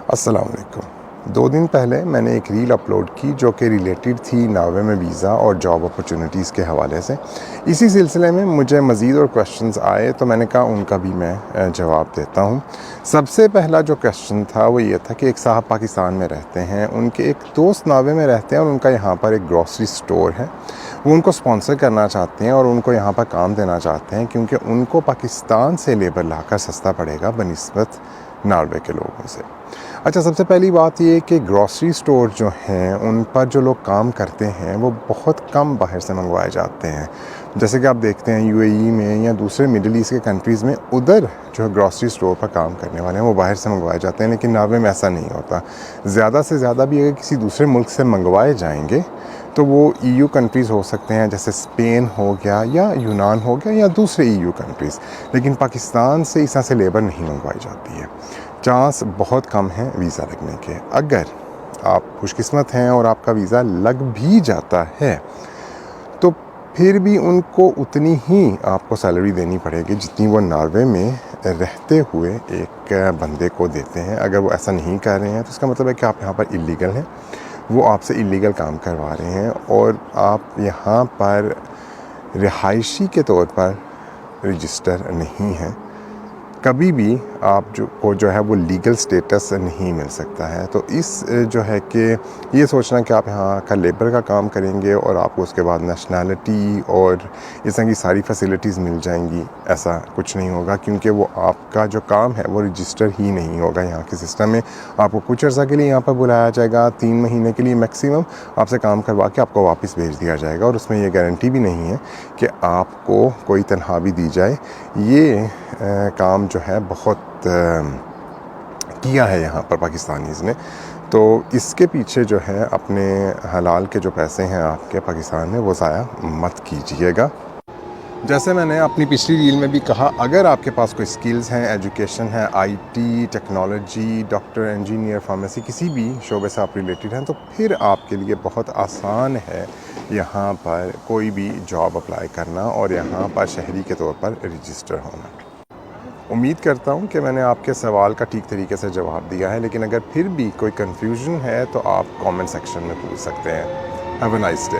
السلام علیکم۔ 2 دن پہلے میں نے ایک ریل اپلوڈ کی جو کہ ریلیٹڈ تھی ناروے میں ویزا اور جاب اپرچونیٹیز کے حوالے سے۔ اسی سلسلے میں مجھے مزید اور کویشچنز آئے تو میں نے کہا ان کا بھی میں جواب دیتا ہوں۔ سب سے پہلا جو کویشچن تھا وہ یہ تھا کہ ایک صاحب پاکستان میں رہتے ہیں، ان کے ایک دوست ناروے میں رہتے ہیں اور ان کا یہاں پر ایک گروسری سٹور ہے۔ وہ ان کو اسپانسر کرنا چاہتے ہیں اور ان کو یہاں پر کام دینا چاہتے ہیں کیونکہ ان کو پاکستان سے لیبر لا کر سستا پڑے گا بنسبت ناروے کے لوگوں سے۔ اچھا، سب سے پہلی بات یہ کہ گروسری سٹور جو ہیں ان پر جو لوگ کام کرتے ہیں وہ بہت کم باہر سے منگوائے جاتے ہیں۔ جیسے کہ آپ دیکھتے ہیں UAE میں یا دوسرے مڈل ایسٹ کے کنٹریز میں ادھر جو ہے گروسری سٹور پر کام کرنے والے ہیں وہ باہر سے منگوائے جاتے ہیں، لیکن ناروے میں ایسا نہیں ہوتا۔ زیادہ سے زیادہ بھی اگر کسی دوسرے ملک سے منگوائے جائیں گے تو وہ EU کنٹریز ہو سکتے ہیں، جیسے اسپین ہو گیا یا یونان ہو گیا یا دوسرے EU کنٹریز، لیکن پاکستان سے اس طرح سے لیبر نہیں منگوائی جاتی ہے۔ چانس بہت کم ہیں ویزا لگنے کے۔ اگر آپ خوش قسمت ہیں اور آپ کا ویزا لگ بھی جاتا ہے تو پھر بھی ان کو اتنی ہی آپ کو سیلری دینی پڑے گی جتنی وہ ناروے میں رہتے ہوئے ایک بندے کو دیتے ہیں۔ اگر وہ ایسا نہیں کر رہے ہیں تو اس کا مطلب ہے کہ آپ یہاں پر اللیگل ہیں، وہ آپ سے اللیگل کام کروا رہے ہیں اور آپ یہاں پر رہائشی کے طور پر رجسٹر نہیں ہیں۔ کبھی بھی آپ جو ہے وہ لیگل سٹیٹس نہیں مل سکتا ہے۔ تو اس جو ہے کہ یہ سوچنا کہ آپ یہاں کا لیبر کا کام کریں گے اور آپ کو اس کے بعد نیشنلٹی اور اس طرح کی ساری فیسلٹیز مل جائیں گی، ایسا کچھ نہیں ہوگا، کیونکہ وہ آپ کا جو کام ہے وہ رجسٹر ہی نہیں ہوگا یہاں کے سسٹم میں۔ آپ کو کچھ عرصہ کے لیے یہاں پر بلایا جائے گا، 3 مہینے کے لیے میکسیمم آپ سے کام کروا کے آپ کو واپس بھیج دیا جائے گا، اور اس میں یہ گارنٹی بھی نہیں ہے کہ آپ کو کوئی تنخواہ بھی دی جائے۔ یہ کام جو ہے بہت کیا ہے یہاں پر پاکستانیز نے، تو اس کے پیچھے جو ہے اپنے حلال کے جو پیسے ہیں آپ کے پاکستان میں وہ ضائع مت کیجیے گا۔ جیسے میں نے اپنی پچھلی ریل میں بھی کہا، اگر آپ کے پاس کوئی سکلز ہیں، ایجوکیشن ہے، IT، technology, doctor, engineer, pharmacy, کسی بھی شعبے سے آپ ریلیٹڈ ہیں، تو پھر آپ کے لیے بہت آسان ہے یہاں پر کوئی بھی جاب اپلائی کرنا اور یہاں پر شہری کے طور پر رجسٹر ہونا۔ امید کرتا ہوں کہ میں نے آپ کے سوال کا ٹھیک طریقے سے جواب دیا ہے، لیکن اگر پھر بھی کوئی کنفیوژن ہے تو آپ کامنٹ سیکشن میں پوچھ سکتے ہیں۔ Have a nice day.